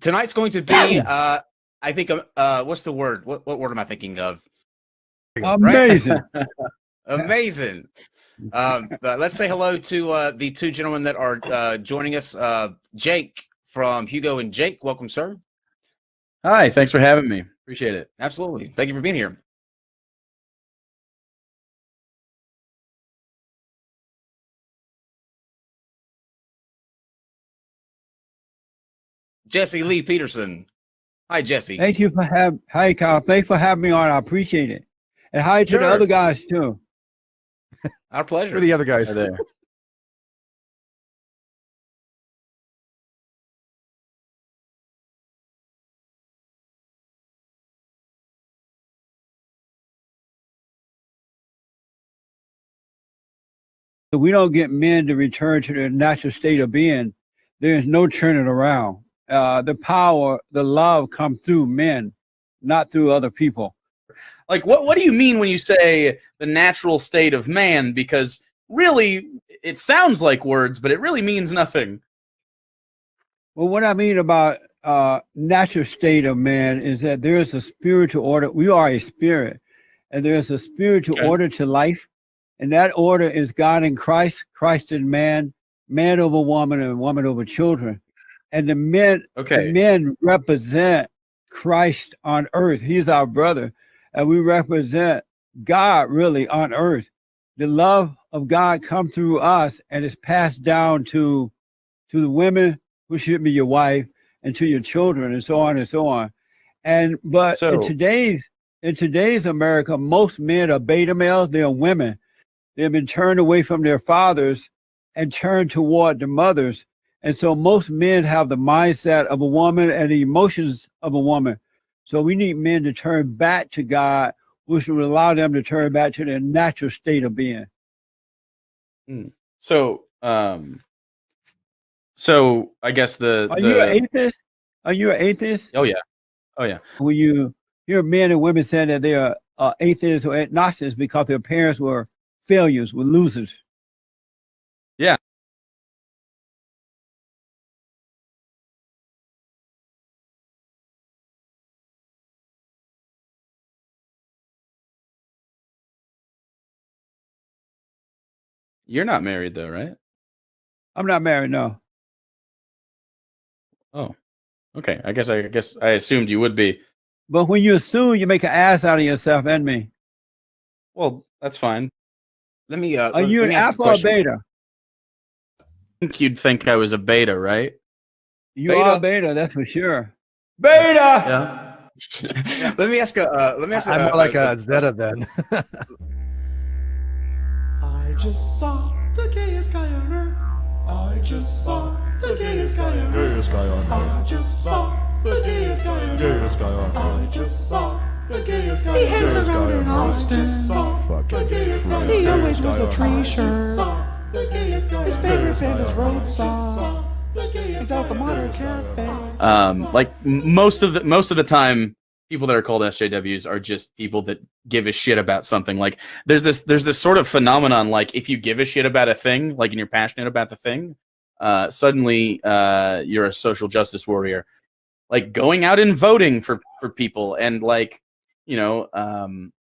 Tonight's going to be, I think, what's the word? What word am I thinking of? Amazing. Right? Amazing. Let's say hello to the two gentlemen that are joining us. Jake from Hugo and Jake. Welcome, sir. Hi, thanks for having me. Appreciate it. Absolutely. Thank you for being here. Jesse Lee Peterson. Hi, Jesse. Thank you for having. Hi, Kyle. Thanks for having me on. I appreciate it. And hi to the other guys too. Our pleasure. For the other guys. There. If we don't get men to return to their natural state of being, there's no turning around. The power, the love come through men, not through other people. Like, what do you mean when you say the natural state of man? Because really, it sounds like words, but it really means nothing. Well, what I mean about natural state of man is that there is a spiritual order. We are a spirit, and there is a spiritual order to life. And that order is God in Christ, Christ in man, man over woman, and woman over children. And the men represent Christ on earth. He's our brother. And we represent God really on earth. The love of God come through us and is passed down to the women who should be your wife and to your children and so on and so on. But in today's America, most men are beta males, they are women. They've been turned away from their fathers and turned toward the mothers. And so most men have the mindset of a woman and the emotions of a woman. So we need men to turn back to God, which will allow them to turn back to their natural state of being. So I guess Are you an atheist? Are you an atheist? Oh yeah. When you hear men and women saying that they are atheists or agnostics because their parents were failures, were losers. Yeah. You're not married though, right? I'm not married, no. Oh, okay. I guess I assumed you would be. But when you assume, you make an ass out of yourself and me. Well, that's fine. Let me. Are you an alpha or beta? I think you'd think I was a beta, right? You are beta, that's for sure. Beta. Yeah. Let me ask I'm more like a Zeta then. I just saw the gayest guy on earth. I just saw the gayest guy on earth. Gayest guy on earth. I just saw the gayest guy on earth. Gayest guy on I earth. just saw the gayest guy on earth. He hangs around in Austin. Fucking freak. He always wears a tree shirt. His favorite band is Roadside. He's out the Modern Cafe. Like most of the time, people that are called SJWs are just people that give a shit about something. Like there's this sort of phenomenon, like if you give a shit about a thing, like and you're passionate about the thing, suddenly you're a social justice warrior. Like going out and voting for people and like,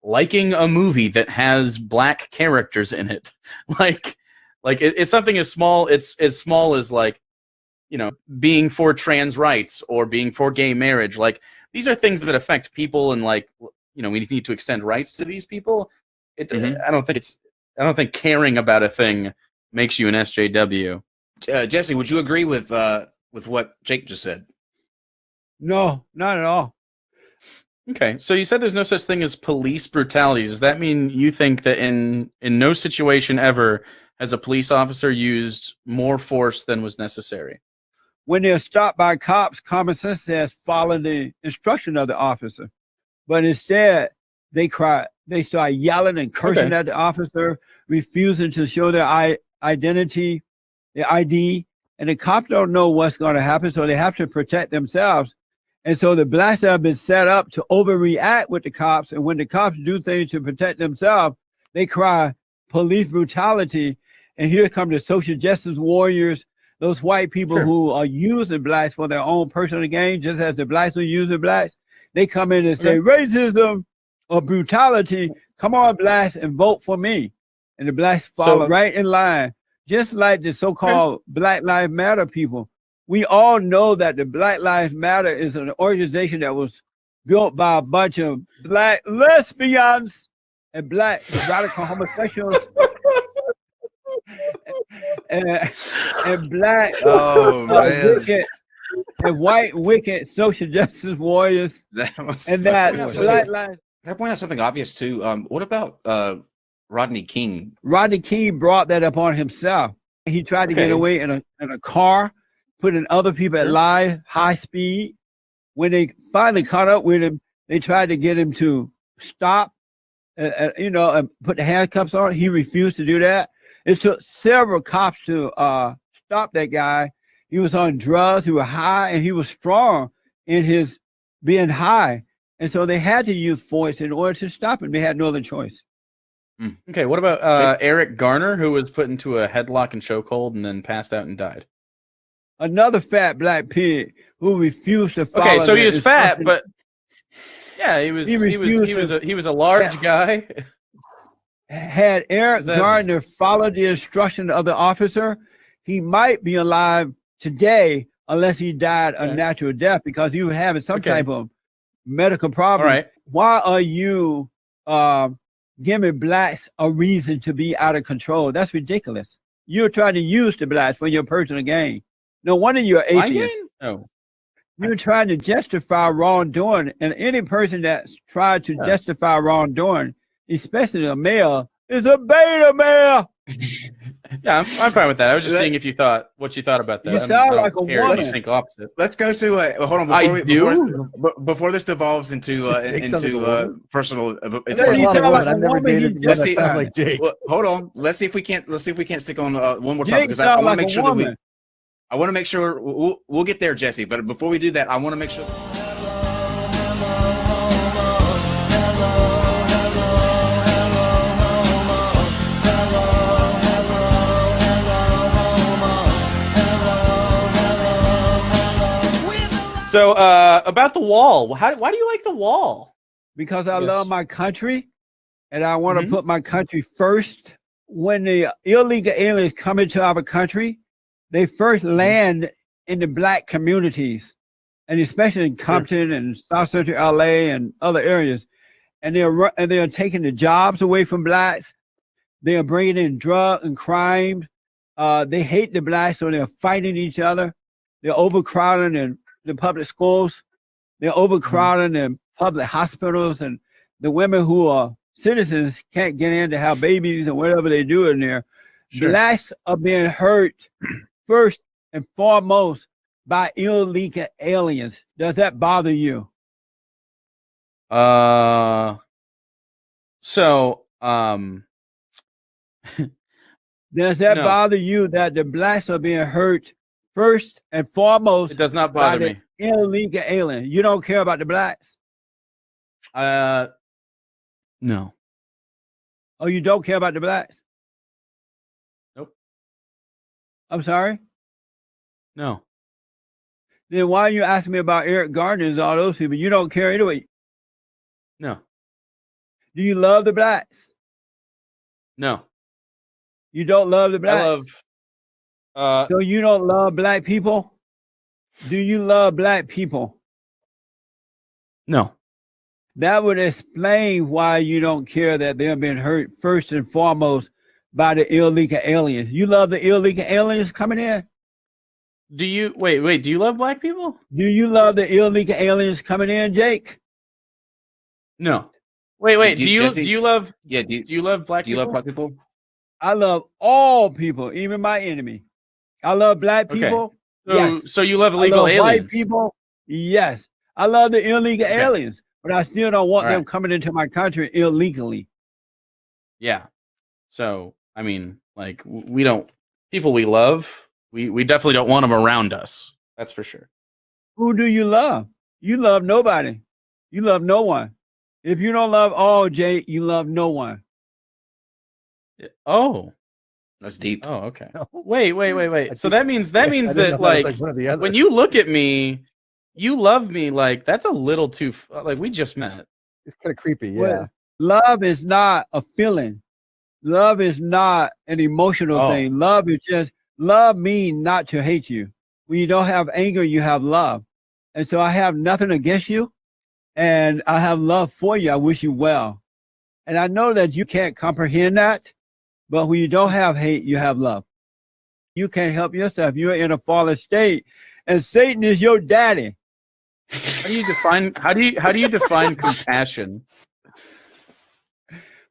liking a movie that has black characters in it. Like it's something as small, it's as small as like, being for trans rights or being for gay marriage. Like these are things that affect people, and like, we need to extend rights to these people. I don't think caring about a thing makes you an SJW. Jesse, would you agree with what Jake just said? No, not at all. Okay, so you said there's no such thing as police brutality. Does that mean you think that in no situation ever has a police officer used more force than was necessary? When they're stopped by cops, common sense says follow the instruction of the officer. But instead, they start yelling and cursing at the officer, refusing to show their identity, their ID, and the cops don't know what's going to happen, so they have to protect themselves. And so the blacks have been set up to overreact with the cops, and when the cops do things to protect themselves, they cry police brutality. And here come the social justice warriors, those white people Sure. who are using blacks for their own personal gain, just as the blacks are using blacks, they come in and say racism or brutality. Come on, blacks, and vote for me. And the blacks follow right in line, just like the so-called Black Lives Matter people. We all know that the Black Lives Matter is an organization that was built by a bunch of black lesbians and black radical homosexuals and black wicked and white wicked social justice warriors. And that Black Lives. Can I point out something obvious too? What about Rodney King? Rodney King brought that upon himself. He tried to get away in a car, putting other people at high speed. When they finally caught up with him, they tried to get him to stop, and put the handcuffs on. He refused to do that. It took several cops to stop that guy. He was on drugs, he was high, and he was strong in his being high. And so they had to use force in order to stop him. They had no other choice. Okay, what about Eric Garner, who was put into a headlock and chokehold and then passed out and died? Another fat black pig who refused to follow. Okay, so he was fat, instructions. but yeah, he was a large guy. Had Eric Gardner followed the instruction of the officer, he might be alive today unless he died a natural death because he was having some type of medical problem. All right. Why are you giving blacks a reason to be out of control? That's ridiculous. You're trying to use the blacks for your personal gain. No wonder you're atheist. No. You're trying to justify wrongdoing, and any person that's tried to justify wrongdoing, especially a male, is a beta male. Yeah, I'm fine with that. I was just seeing what you thought about that. You sound like a woman. I think opposite. Let's go to hold on before this devolves into personal. I've never dated Let's that see. sounds like Jake. Well, hold on. Let's see if we can't stick on one more topic because I want to make sure that I want to make sure we'll get there, Jesse. But before we do that, I want to make sure. So about the wall, why do you like the wall? Because I love my country, and I want to put my country first. When the illegal aliens come into our country, they first land in the black communities, and especially in Compton and South Central LA and other areas. And they're taking the jobs away from blacks. They are bringing in drug and crime. They hate the blacks, so they're fighting each other. They're overcrowding in the public schools. They're overcrowding in public hospitals, and the women who are citizens can't get in to have babies and whatever they do in there. Blacks are being hurt first and foremost by illegal aliens. Does that bother you? So does that bother you that the blacks are being hurt first and foremost? It does not bother me. Illegal alien. You don't care about the blacks? No. Oh, you don't care about the blacks? Nope. I'm sorry? No. Then why are you asking me about Eric Gardner and all those people? You don't care anyway. No. Do you love the blacks? No. You don't love the blacks? I love so you don't love black people? Do you love black people? No. That would explain why you don't care that they're being hurt first and foremost by the illegal aliens. You love the illegal aliens coming in? Do you wait, do you love black people? Do you love the illegal aliens coming in, Jake? No. Wait, do you love do you love black people? Do you love black people? I love all people, even my enemy. I love black people. Yes. So you love illegal aliens? White people? Yes. I love the illegal aliens, but I still don't want them coming into my country illegally. Yeah. So, I mean, like, we don't, people we love, we definitely don't want them around us. That's for sure. Who do you love? You love nobody. You love no one. If you don't love all, Jay, you love no one. Oh. That's deep. Oh, okay. No. Wait. I So think- that means I didn't know that if was like one or the other. when you look at me, you love me. Like that's a little too like we just met. It's kind of creepy. Yeah. Well, love is not a feeling. Love is not an emotional Oh. thing. Love is just love means not to hate you. When you don't have anger, you have love. And so I have nothing against you, and I have love for you. I wish you well. And I know that you can't comprehend that, but when you don't have hate, you have love. You can't help yourself. You're in a fallen state, and Satan is your daddy. How do you define compassion?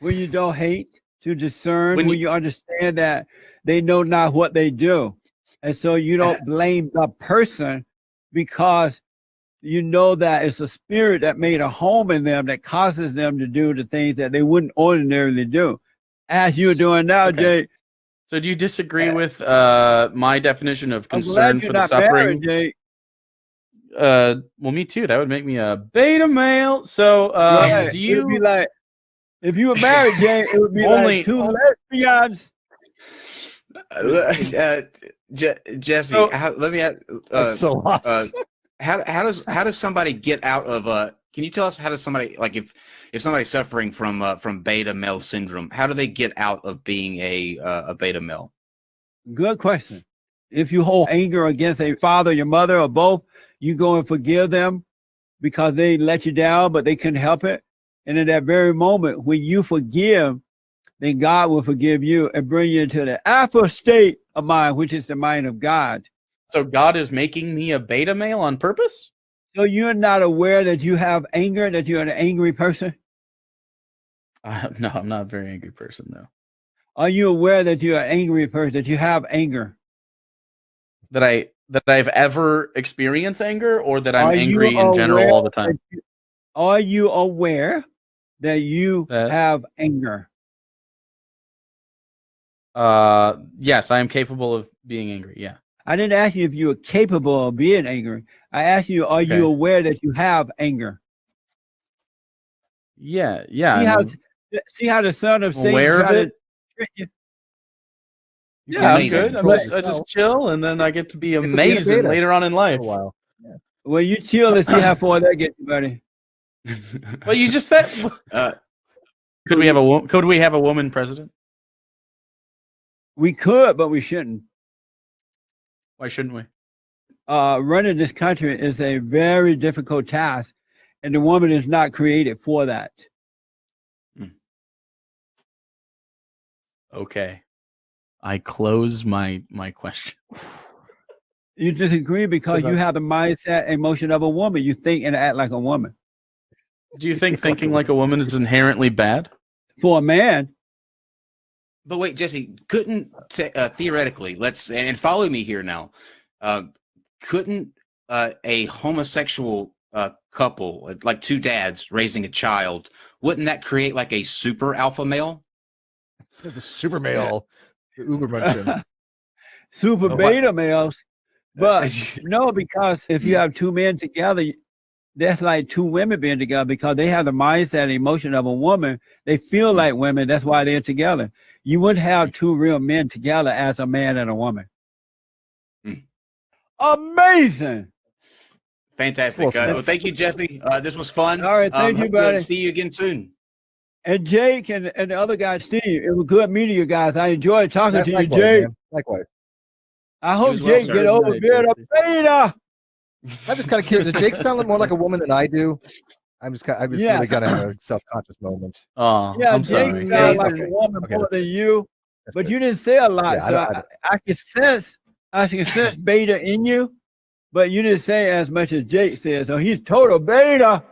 When you don't hate, to discern, When when you- you understand that they know not what they do. And so you don't blame the person because you know that it's a spirit that made a home in them that causes them to do the things that they wouldn't ordinarily do. As you're doing now, Okay. Jake. So do you disagree with my definition of I'm concern glad you're for the not suffering? married, Jake. Well, me too. That would make me a beta male. So, Right. do It would be you? like, if you were married, Jake, it would be Only- like two lesbians. Jesse, So- let me ask. I'm so lost. How does somebody get out of can you tell us how does somebody, like, if somebody's suffering from beta male syndrome, how do they get out of being a beta male? Good question. If you hold anger against a father, your mother, or both, you go and forgive them because they let you down, but they couldn't help it. And in that very moment, when you forgive, then God will forgive you and bring you into the alpha state of mind, which is the mind of God. So God is making me a beta male on purpose? So you're not aware that you have anger, that you're an angry person? No, I'm not a very angry person, though. Are you aware that you're an angry person, that you have anger? That I've ever experienced anger, or that I'm Are you angry in general aware all the time. Are you aware that you That- have anger? Yes, I am capable of being angry. Yeah. I didn't ask you if you were capable of being angry. I asked you, are Okay. you aware that you have anger? Yeah. See how the son of Satan Aware of tried to it? trick you? Yeah, I'm Amazing. good. I just chill, and then I get to be Get to be a amazing beta. later on in For life. a while. Well, you chill and see how far that gets you, buddy. But you just said, could we have a woman president? We could, but we shouldn't. Why shouldn't we? Running this country is a very difficult task, and the woman is not created for that. Okay. I close my question. You disagree because So you that- have the mindset, emotion of a woman. You think and act like a woman. Do you think thinking like a woman is inherently bad? For a man, But wait, Jesse, couldn't theoretically, and follow me here now, couldn't a homosexual couple, like two dads raising a child, wouldn't that create like a super alpha male? The super male, the Ubermensch. super But beta males. But no, because if you have two men together, that's like two women being together because they have the mindset and emotion of a woman. They feel like women. That's why they're together. You wouldn't have two real men together as a man and a woman. Amazing. Fantastic. Well, Well, thank you, Jesse. This was fun. All right, thank you, hope to buddy. See you again soon. And Jake and the other guy, Steve, it was good meeting you guys. I enjoyed talking to you, Likewise, Jake. man. Likewise. I hope as well, Jake sir. get over Good being night, a beta. I'm just kind of curious. Does Jake sound more like a woman than I do? I'm just Yes. really gonna have a self-conscious moment. Oh, Yeah, I'm Jake sorry. sounds like Okay. a woman Okay, more than you, That's but good. you didn't say a lot. Yeah, I so don't- I can sense beta in you, but you didn't say as much as Jake said. So he's total beta.